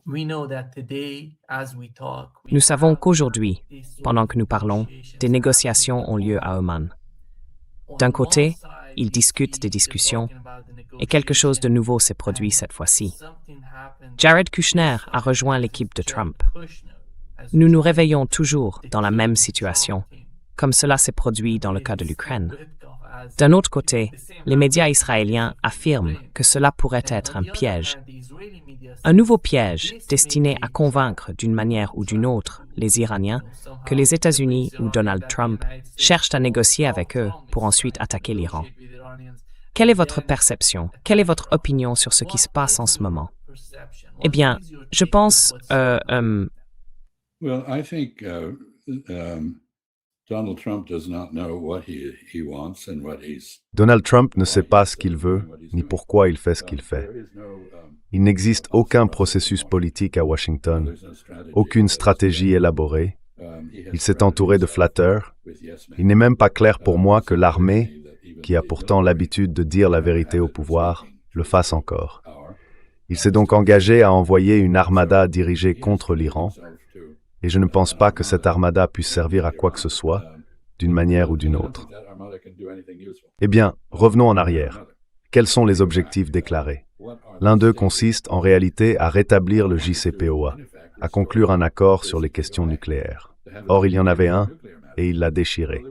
Nous savons qu'aujourd'hui, pendant que nous parlons, des négociations ont lieu à Oman. D'un côté, ils discutent des discussions, et quelque chose de nouveau s'est produit cette fois-ci. Jared Kushner a rejoint l'équipe de Trump. Nous nous réveillons toujours dans la même situation, comme cela s'est produit dans le cas de l'Ukraine. D'un autre côté, les médias israéliens affirment que cela pourrait être un piège. Un nouveau piège destiné à convaincre d'une manière ou d'une autre les Iraniens que les États-Unis ou Donald Trump cherchent à négocier avec eux pour ensuite attaquer l'Iran. Quelle est votre perception? Quelle est votre opinion sur ce qui se passe en ce moment? Eh bien, je pense... Well, I think Donald Trump does not know what he wants and what he's. Donald Trump ne sait pas ce qu'il veut, ni pourquoi il fait ce qu'il fait. Il n'existe aucun processus politique à Washington, aucune stratégie élaborée. Il s'est entouré de flatteurs. Il n'est même pas clair pour moi que l'armée, qui a pourtant l'habitude de dire la vérité au pouvoir, le fasse encore. Il s'est donc engagé à envoyer une armada dirigée contre l'Iran, et je ne pense pas que cette armada puisse servir à quoi que ce soit, d'une manière ou d'une autre. Eh bien, revenons en arrière. Quels sont les objectifs déclarés? L'un d'eux consiste en réalité à rétablir le JCPOA, à conclure un accord sur les questions nucléaires. Or, il y en avait un, et il l'a déchiré.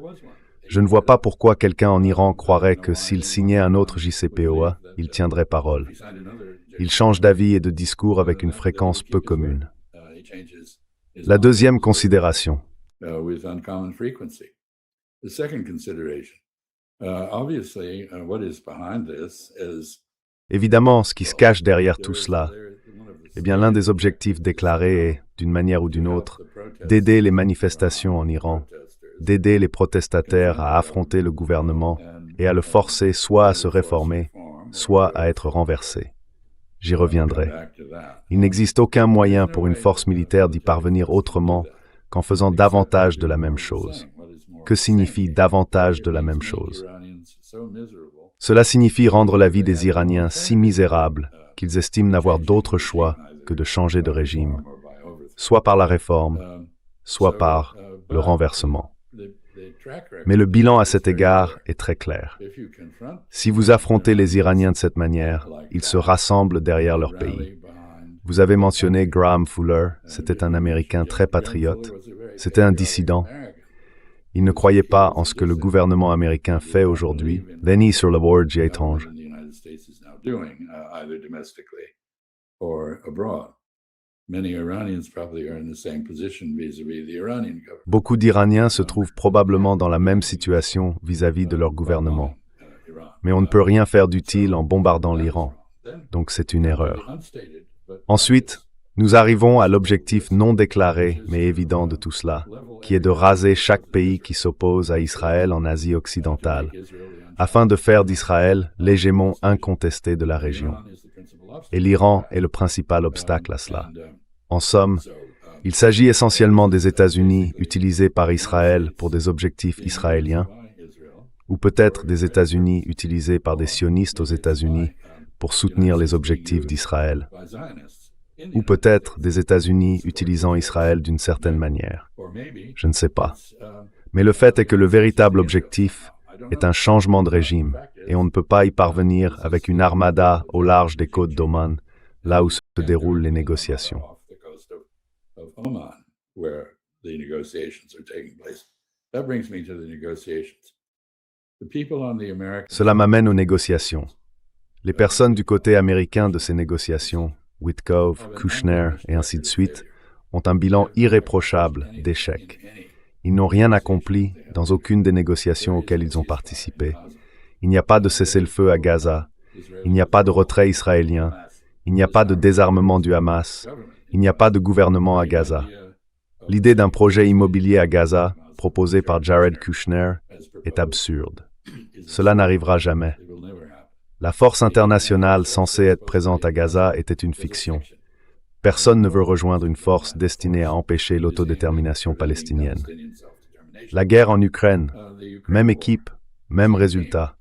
Je ne vois pas pourquoi quelqu'un en Iran croirait que s'il signait un autre JCPOA, il tiendrait parole. Il change d'avis et de discours avec une fréquence peu commune. La deuxième considération. Évidemment, ce qui se cache derrière tout cela, eh bien, l'un des objectifs déclarés est, d'une manière ou d'une autre, d'aider les manifestations en Iran, d'aider les protestataires à affronter le gouvernement et à le forcer soit à se réformer, soit à être renversé. J'y reviendrai. Il n'existe aucun moyen pour une force militaire d'y parvenir autrement qu'en faisant davantage de la même chose. Que signifie davantage de la même chose? Cela signifie rendre la vie des Iraniens si misérable qu'ils estiment n'avoir d'autre choix que de changer de régime, soit par la réforme, soit par le renversement. Mais le bilan à cet égard est très clair. Si vous affrontez les Iraniens de cette manière, ils se rassemblent derrière leur pays. Vous avez mentionné Graham Fuller, c'était un Américain très patriote, c'était un dissident. Il ne croyait pas en ce que le gouvernement américain fait aujourd'hui. Lenny sur le bord d'y étrange. Beaucoup d'Iraniens se trouvent probablement dans la même situation vis-à-vis de leur gouvernement. Mais on ne peut rien faire d'utile en bombardant l'Iran. Donc c'est une erreur. Ensuite, nous arrivons à l'objectif non déclaré mais évident de tout cela, qui est de raser chaque pays qui s'oppose à Israël en Asie occidentale, afin de faire d'Israël l'hégémon incontesté de la région. Et l'Iran est le principal obstacle à cela. En somme, il s'agit essentiellement des États-Unis utilisés par Israël pour des objectifs israéliens, ou peut-être des États-Unis utilisés par des sionistes aux États-Unis pour soutenir les objectifs d'Israël, ou peut-être des États-Unis utilisant Israël d'une certaine manière. Je ne sais pas. Mais le fait est que le véritable objectif est un changement de régime, et on ne peut pas y parvenir avec une armada au large des côtes d'Oman, là où se déroulent les négociations. Cela m'amène aux négociations. Les personnes du côté américain de ces négociations, Witkoff, Kushner et ainsi de suite, ont un bilan irréprochable d'échec. Ils n'ont rien accompli dans aucune des négociations auxquelles ils ont participé. Il n'y a pas de cessez-le-feu à Gaza. Il n'y a pas de retrait israélien. Il n'y a pas de désarmement du Hamas. Il n'y a pas de gouvernement à Gaza. L'idée d'un projet immobilier à Gaza, proposé par Jared Kushner, est absurde. Cela n'arrivera jamais. La force internationale censée être présente à Gaza était une fiction. Personne ne veut rejoindre une force destinée à empêcher l'autodétermination palestinienne. La guerre en Ukraine, même équipe, même résultat.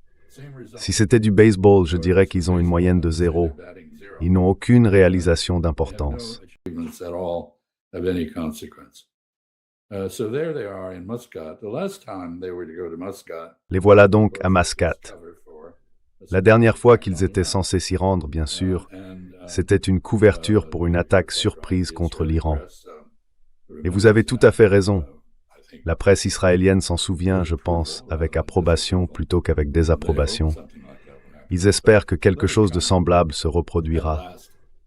Si c'était du baseball, je dirais qu'ils ont une moyenne de 0. Ils n'ont aucune réalisation d'importance. At all of any consequence. So there they are in Muscat. The last time they were to go to Muscat. Les voilà donc à Mascate. La dernière fois qu'ils étaient censés s'y rendre, bien sûr, c'était une couverture pour une attaque surprise contre l'Iran. Et vous avez tout à fait raison. La presse israélienne s'en souvient, je pense, avec approbation plutôt qu'avec désapprobation. Ils espèrent que quelque chose de semblable se reproduira.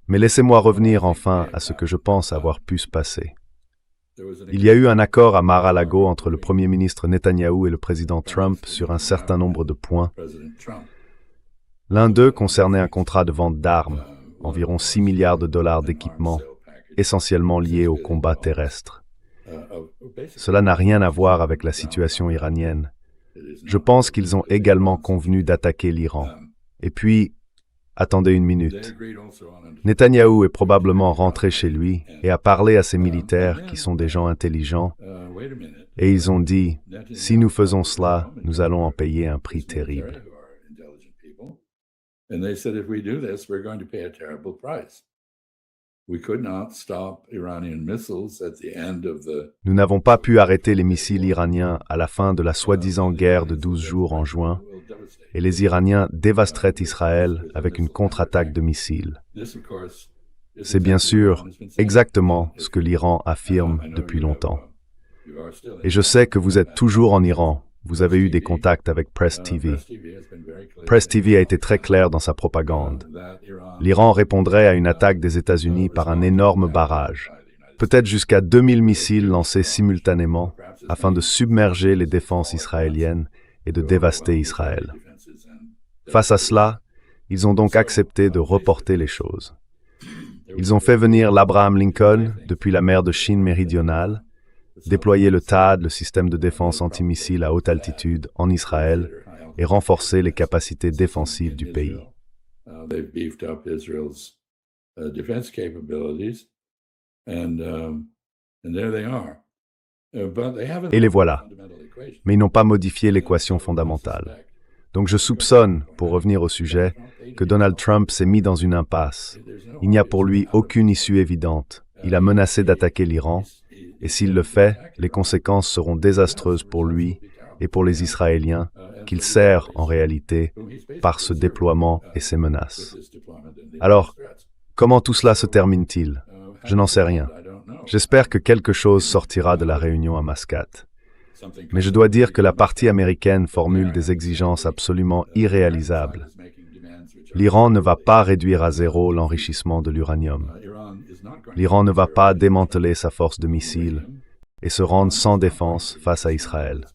Mais laissez-moi revenir enfin à ce que je pense avoir pu se passer. Il y a eu un accord à Mar-a-Lago entre le Premier ministre Netanyahou et le président Trump sur un certain nombre de points. L'un d'eux concernait un contrat de vente d'armes, environ 6 milliards de dollars d'équipements, essentiellement liés au combat terrestre. Cela n'a rien à voir avec la situation iranienne. Je pense qu'ils ont également convenu d'attaquer l'Iran. Et puis, attendez une minute. Netanyahou est probablement rentré chez lui et a parlé à ses militaires qui sont des gens intelligents, et ils ont dit, si nous faisons cela, nous allons en payer un prix terrible. Nous n'avons pas pu arrêter les missiles iraniens à la fin de la soi-disant guerre de 12 jours en juin, et les Iraniens dévasteraient Israël avec une contre-attaque de missiles. C'est bien sûr exactement ce que l'Iran affirme depuis longtemps. Et je sais que vous êtes toujours en Iran. Vous avez eu des contacts avec Press TV. Press TV a été très clair dans sa propagande. L'Iran répondrait à une attaque des États-Unis par un énorme barrage, peut-être jusqu'à 2000 missiles lancés simultanément, afin de submerger les défenses israéliennes et de dévaster Israël. Face à cela, ils ont donc accepté de reporter les choses. Ils ont fait venir l'Abraham Lincoln depuis la mer de Chine méridionale, déployer le THAAD, le système de défense antimissile à haute altitude, en Israël et renforcer les capacités défensives du pays. Et les voilà. Mais ils n'ont pas modifié l'équation fondamentale. Donc je soupçonne, pour revenir au sujet, que Donald Trump s'est mis dans une impasse. Il n'y a pour lui aucune issue évidente. Il a menacé d'attaquer l'Iran, et s'il le fait, les conséquences seront désastreuses pour lui et pour les Israéliens, qu'il sert en réalité par ce déploiement et ces menaces. Alors, comment tout cela se termine-t-il? Je n'en sais rien. J'espère que quelque chose sortira de la réunion à Mascate. Mais je dois dire que la partie américaine formule des exigences absolument irréalisables. L'Iran ne va pas réduire à zéro l'enrichissement de l'uranium. L'Iran ne va pas démanteler sa force de missiles et se rendre sans défense face à Israël.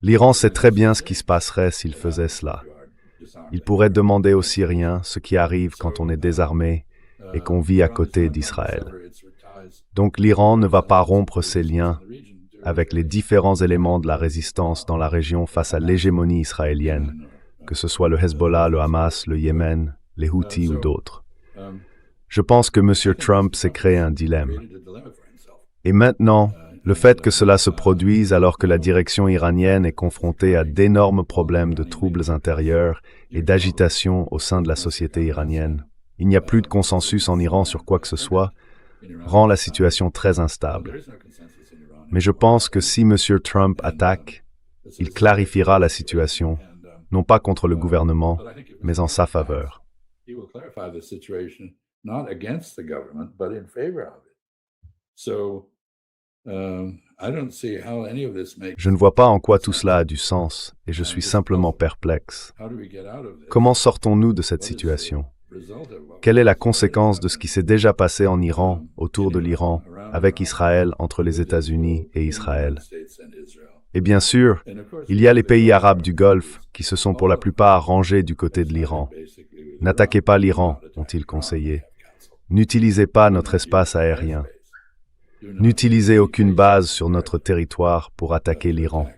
L'Iran sait très bien ce qui se passerait s'il faisait cela. Il pourrait demander aux Syriens ce qui arrive quand on est désarmé et qu'on vit à côté d'Israël. Donc l'Iran ne va pas rompre ses liens avec les différents éléments de la résistance dans la région face à l'hégémonie israélienne, que ce soit le Hezbollah, le Hamas, le Yémen, les Houthis ou d'autres. Je pense que M. Trump s'est créé un dilemme. Et maintenant, le fait que cela se produise alors que la direction iranienne est confrontée à d'énormes problèmes de troubles intérieurs et d'agitation au sein de la société iranienne, il n'y a plus de consensus en Iran sur quoi que ce soit, rend la situation très instable. Mais je pense que si M. Trump attaque, il clarifiera la situation, non pas contre le gouvernement, mais en sa faveur. Je ne vois pas en quoi tout cela a du sens, et je suis simplement perplexe. Comment sortons-nous de cette situation? Quelle est la conséquence de ce qui s'est déjà passé en Iran, autour de l'Iran, avec Israël, entre les États-Unis et Israël? Et bien sûr, il y a les pays arabes du Golfe qui se sont pour la plupart rangés du côté de l'Iran. N'attaquez pas l'Iran, ont-ils conseillé. N'utilisez pas notre espace aérien. N'utilisez aucune base sur notre territoire pour attaquer l'Iran.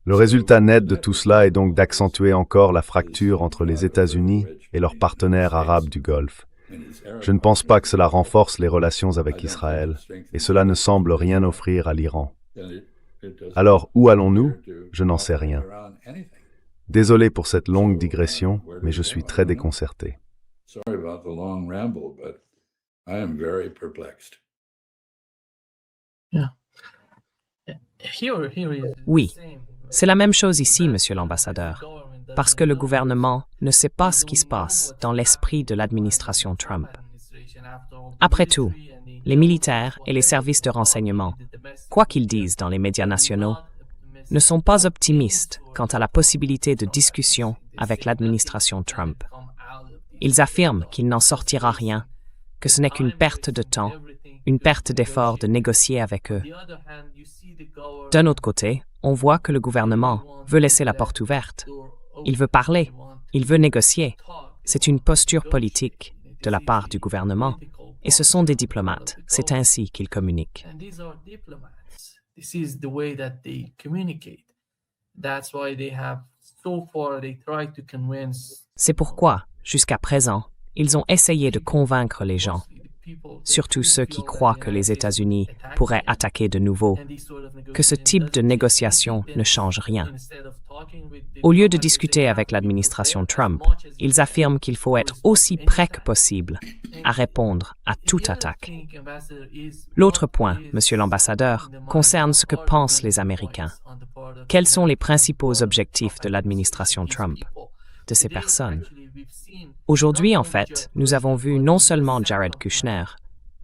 Le résultat net de tout cela est donc d'accentuer encore la fracture entre les États-Unis et leurs partenaires arabes du Golfe. Je ne pense pas que cela renforce les relations avec Israël, et cela ne semble rien offrir à l'Iran. Alors, où allons-nous? Je n'en sais rien. Désolé pour cette longue digression, mais je suis très déconcerté. Sorry about the long ramble, but I am very perplexed. Yeah. Here is Oui, the same. c'est la même chose ici, monsieur l'ambassadeur, parce que le gouvernement ne sait pas ce qui se passe dans l'esprit de l'administration Trump. Après tout, les militaires et les services de renseignement, quoi qu'ils disent dans les médias nationaux, ne sont pas optimistes quant à la possibilité de discussion avec l'administration Trump. Ils affirment qu'il n'en sortira rien, que ce n'est qu'une perte de temps, une perte d'effort de négocier avec eux. D'un autre côté, on voit que le gouvernement veut laisser la porte ouverte. Il veut parler, il veut négocier. C'est une posture politique de la part du gouvernement, et ce sont des diplomates. C'est ainsi qu'ils communiquent. And these are diplomats. This is the way that they communicate. That's why they have so far they try to convince C'est pourquoi, jusqu'à présent, ils ont essayé de convaincre les gens, surtout ceux qui croient que les États-Unis pourraient attaquer de nouveau, que ce type de négociation ne change rien. Au lieu de discuter avec l'administration Trump, ils affirment qu'il faut être aussi prêt que possible à répondre à toute attaque. L'autre point, monsieur l'ambassadeur, concerne ce que pensent les Américains. Quels sont les principaux objectifs de l'administration Trump, de ces personnes? Aujourd'hui, en fait, nous avons vu non seulement Jared Kushner,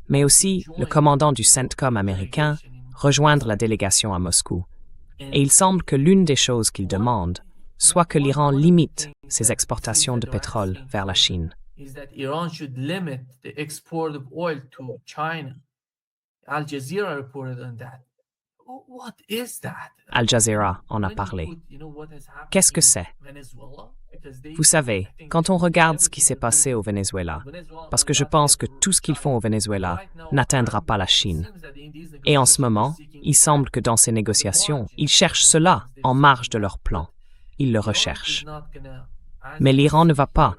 mais aussi le commandant du CENTCOM américain rejoindre la délégation à Moscou. Et il semble que l'une des choses qu'ils demandent soit que l'Iran limite ses exportations de pétrole vers la Chine. is that Iran should limit the export of oil to China. Al Jazeera reported on that. What is that? Al Jazeera en a parlé. Qu'est-ce que c'est? Vous savez, quand on regarde ce qui s'est passé au Venezuela, parce que je pense que tout ce qu'ils font au Venezuela n'atteindra pas la Chine. Et en ce moment, il semble que dans ces négociations, ils cherchent cela en marge de leur plan. Ils le recherchent. Mais l'Iran ne va pas,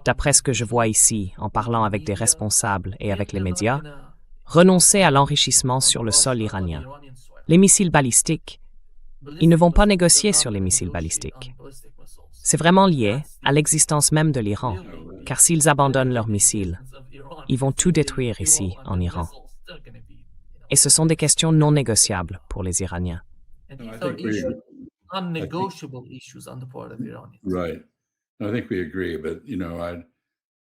d'après ce que je vois ici en parlant avec des responsables et avec les médias, renoncer à l'enrichissement sur le sol iranien. Les missiles balistiques, ils ne vont pas négocier sur les missiles balistiques. C'est vraiment lié à l'existence même de l'Iran, car s'ils abandonnent leurs missiles, ils vont tout détruire ici, en Iran. Et ce sont des questions non négociables pour les Iraniens. Non-negotiable issues on the part of the Iranians. Right. I think we agree, but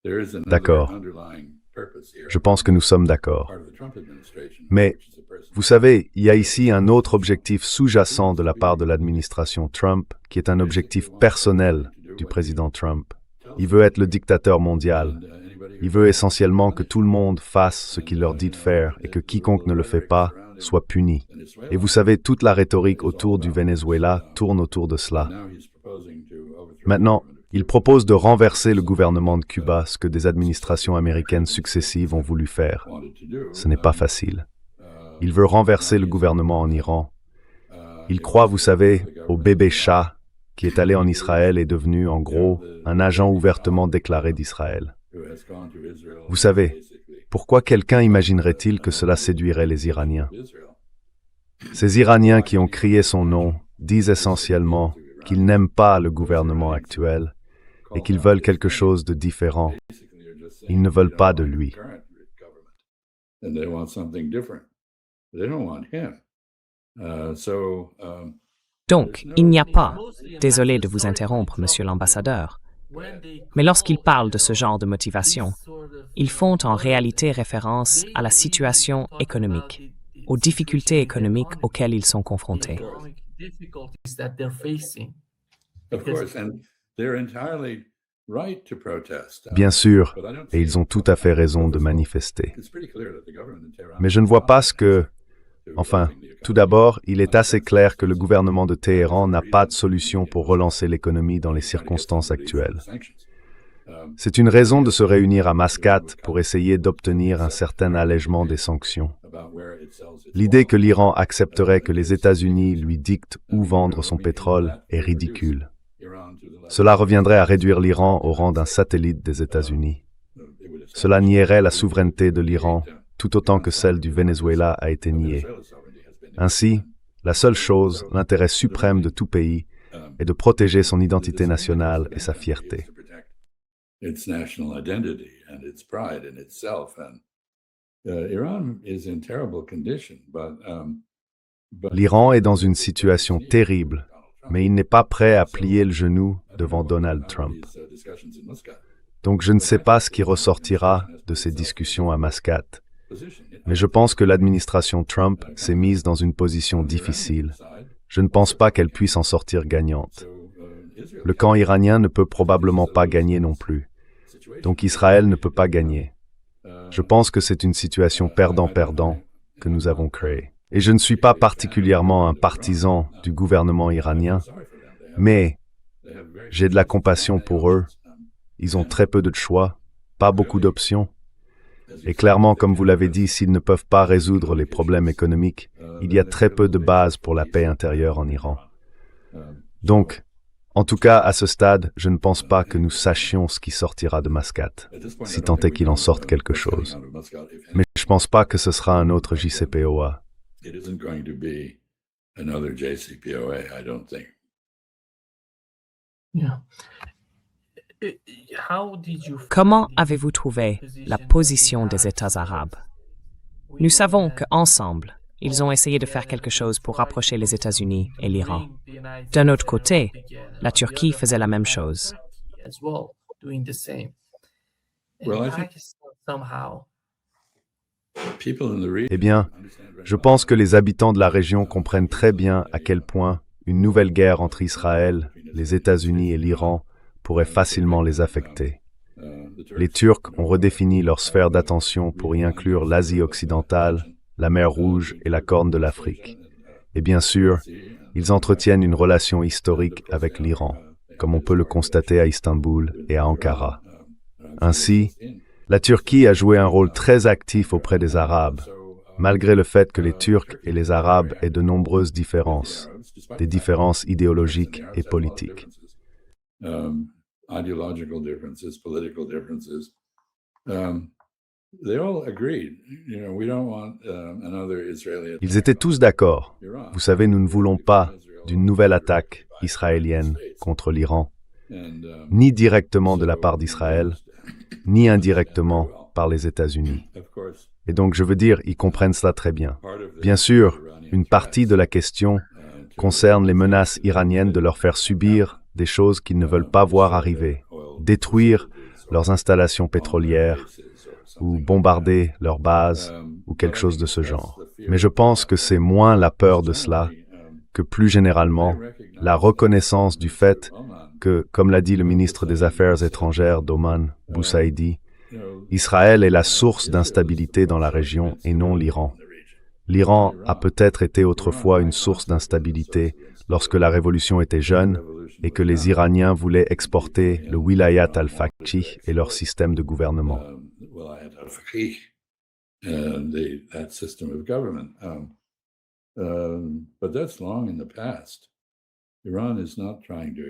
there is another D'accord. underlying purpose here. Je pense que nous sommes d'accord. Part of the Trump administration, Mais, which is a person- vous savez, il y a ici un autre objectif sous-jacent de la part de l'administration Trump, qui est un objectif personnel du président Trump. Il veut être le dictateur mondial. Il veut essentiellement que tout le monde fasse ce qu'il leur dit de faire et que quiconque ne le fait pas soit puni. Et vous savez, toute la rhétorique autour du Venezuela tourne autour de cela. Now he's proposing to overthrow Maintenant, il propose de renverser le gouvernement de Cuba, ce que des administrations américaines successives ont voulu faire. wanted to do. Ce n'est pas facile. Il veut renverser le gouvernement en Iran. Il croit, vous savez, au bébé Shah, qui est allé en Israël et devenu, en gros, un agent ouvertement déclaré d'Israël. Who has gone to Israel, Vous savez, basically, pourquoi quelqu'un imaginerait-il que cela séduirait les Iraniens? Israel. Ces Iraniens qui ont crié son nom disent essentiellement qu'ils n'aiment pas le gouvernement actuel et qu'ils veulent quelque chose de différent. Basically, they're just Ils ne veulent pas de lui. current government, and they want something different. They don't want him. Donc, il n'y a pas, désolé de vous interrompre, monsieur l'ambassadeur, mais lorsqu'ils parlent de ce genre de motivation, ils font en réalité référence à la situation économique, aux difficultés économiques auxquelles ils sont confrontés. Of course, and they're entirely right to protest. Bien sûr, et ils ont tout à fait raison de manifester. It's pretty clear that the government in Tehran Mais je ne vois pas ce que... Enfin, tout d'abord, il est assez clair que le gouvernement de Téhéran n'a pas de solution pour relancer l'économie dans les circonstances actuelles. C'est une raison de se réunir à Mascate pour essayer d'obtenir un certain allègement des sanctions. L'idée que l'Iran accepterait que les États-Unis lui dictent où vendre son pétrole est ridicule. Cela reviendrait à réduire l'Iran au rang d'un satellite des États-Unis. Cela nierait la souveraineté de l'Iran, tout autant que celle du Venezuela a été niée. Ainsi, la seule chose, l'intérêt suprême de tout pays, et de protéger son identité nationale et sa fierté. Its national identity and its pride in itself. And Iran is in terrible condition, but L'Iran est dans une situation terrible, mais il n'est pas prêt à plier le genou devant Donald Trump. Donc je ne sais pas ce qui ressortira de ces discussions à Mascate, mais je pense que l'administration Trump s'est mise dans une position difficile. Je ne pense pas qu'elle puisse en sortir gagnante. Le camp iranien ne peut probablement pas gagner non plus. Donc Israël ne peut pas gagner. Je pense que c'est une situation perdant-perdant que nous avons créée. Et je ne suis pas particulièrement un partisan du gouvernement iranien, mais j'ai de la compassion pour eux. Ils ont très peu de choix, pas beaucoup d'options. Et clairement, comme vous l'avez dit, s'ils ne peuvent pas résoudre les problèmes économiques, il y a très peu de bases pour la paix intérieure en Iran. Donc, en tout cas, à ce stade, je ne pense pas que nous sachions ce qui sortira de Mascate, si tant est qu'il en sorte quelque chose. Mais je ne pense pas que ce sera un autre JCPOA. it isn't going to be another JCPOA, I don't think. Yeah. How did you Comment avez-vous trouvé la position des États arabes? Nous savons qu'ensemble, ils ont essayé de faire quelque chose pour rapprocher les États-Unis et l'Iran. D'un autre côté, la Turquie faisait la même chose. Well, I think people in the region Eh bien, je pense que les habitants de la région comprennent très bien à quel point une nouvelle guerre entre Israël, les États-Unis et l'Iran pourrait facilement les affecter. Les Turcs ont redéfini leur sphère d'attention pour y inclure l'Asie occidentale, la mer Rouge et la Corne de l'Afrique. Et bien sûr, ils entretiennent une relation historique avec l'Iran, comme on peut le constater à Istanbul et à Ankara. Ainsi, la Turquie a joué un rôle très actif auprès des Arabes, malgré le fait que les Turcs et les Arabes aient de nombreuses différences, des différences idéologiques et politiques. Ideological differences, political differences. They all agreed. We don't want another Israeli attack. Ils étaient tous d'accord. Vous savez, nous ne voulons pas d'une nouvelle attaque israélienne contre l'Iran, ni directement de la part d'Israël, ni indirectement par les États-Unis. Et donc, je veux dire, ils comprennent cela très bien. Bien sûr, une partie de la question concerne les menaces iraniennes de leur faire subir des choses qu'ils ne veulent pas voir arriver, détruire leurs installations pétrolières ou bombarder leurs bases ou quelque chose de ce genre. Mais je pense que c'est moins la peur de cela que plus généralement la reconnaissance du fait que, comme l'a dit le ministre des Affaires étrangères d'Oman, Boussaïdi, Israël est la source d'instabilité dans la région et non l'Iran. L'Iran a peut-être été autrefois une source d'instabilité lorsque la révolution était jeune et que les Iraniens voulaient exporter le Wilayat al-Faqih et leur système de gouvernement.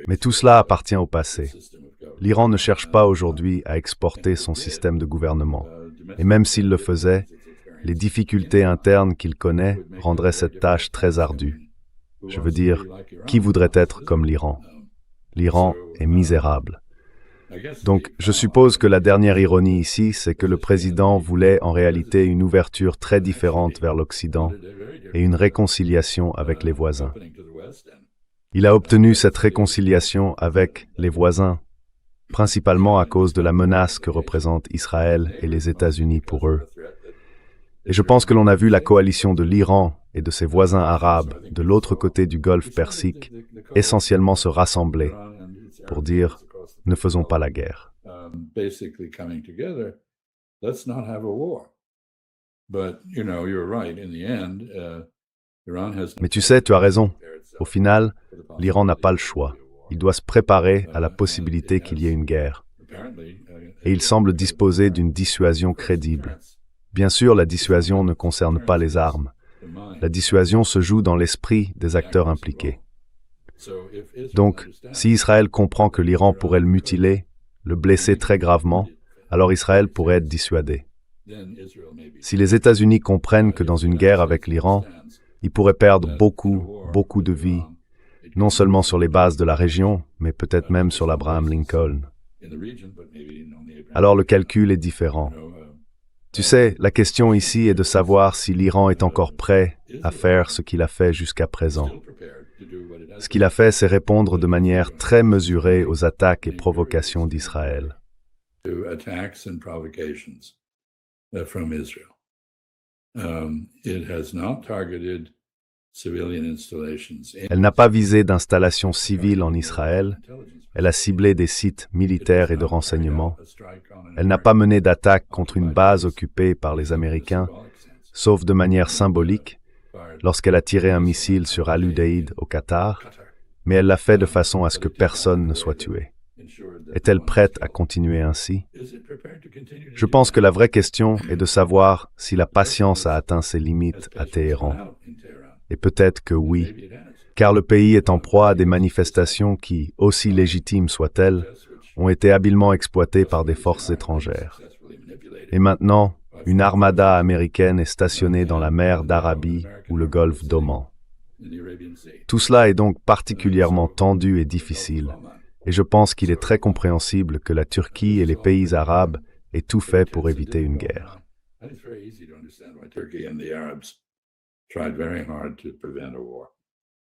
Mais tout cela appartient au passé. L'Iran ne cherche pas aujourd'hui à exporter son système de gouvernement. Et même s'il le faisait, les difficultés internes qu'il connaît rendraient cette tâche très ardue. Je veux dire, qui voudrait être comme l'Iran? L'Iran est misérable. Donc, je suppose que la dernière ironie ici, c'est que le président voulait en réalité une ouverture très différente vers l'Occident et une réconciliation avec les voisins. Il a obtenu cette réconciliation avec les voisins, principalement à cause de la menace que représentent Israël et les États-Unis pour eux. Et je pense que l'on a vu la coalition de l'Iran et de ses voisins arabes de l'autre côté du Golfe Persique essentiellement se rassembler pour dire « ne faisons pas la guerre ». Mais tu sais, tu as raison. Au final, l'Iran n'a pas le choix. Il doit se préparer à la possibilité qu'il y ait une guerre. Et il semble disposer d'une dissuasion crédible. Bien sûr, la dissuasion ne concerne pas les armes. La dissuasion se joue dans l'esprit des acteurs impliqués. Donc, si Israël comprend que l'Iran pourrait le mutiler, le blesser très gravement, alors Israël pourrait être dissuadé. Si les États-Unis comprennent que dans une guerre avec l'Iran, ils pourraient perdre beaucoup de vies, non seulement sur les bases de la région, mais peut-être même sur l'Abraham Lincoln. Alors le calcul est différent. Tu sais, la question ici est de savoir si l'Iran est encore prêt à faire ce qu'il a fait jusqu'à présent. Ce qu'il a fait, c'est répondre de manière très mesurée aux attaques et provocations d'Israël. Elle n'a pas visé d'installations civiles en Israël, elle a ciblé des sites militaires et de renseignement. Elle n'a pas mené d'attaque contre une base occupée par les Américains, sauf de manière symbolique, lorsqu'elle a tiré un missile sur Al-Udeid au Qatar, mais elle l'a fait de façon à ce que personne ne soit tué. Est-elle prête à continuer ainsi? Je pense que la vraie question est de savoir si la patience a atteint ses limites à Téhéran. Et peut-être que oui, car le pays est en proie à des manifestations qui, aussi légitimes soient-elles, ont été habilement exploitées par des forces étrangères. Et maintenant, une armada américaine est stationnée dans la mer d'Arabie ou le golfe d'Oman. Tout cela est donc particulièrement tendu et difficile, et je pense qu'il est très compréhensible que la Turquie et les pays arabes aient tout fait pour éviter une guerre. Tried very hard to prevent a war.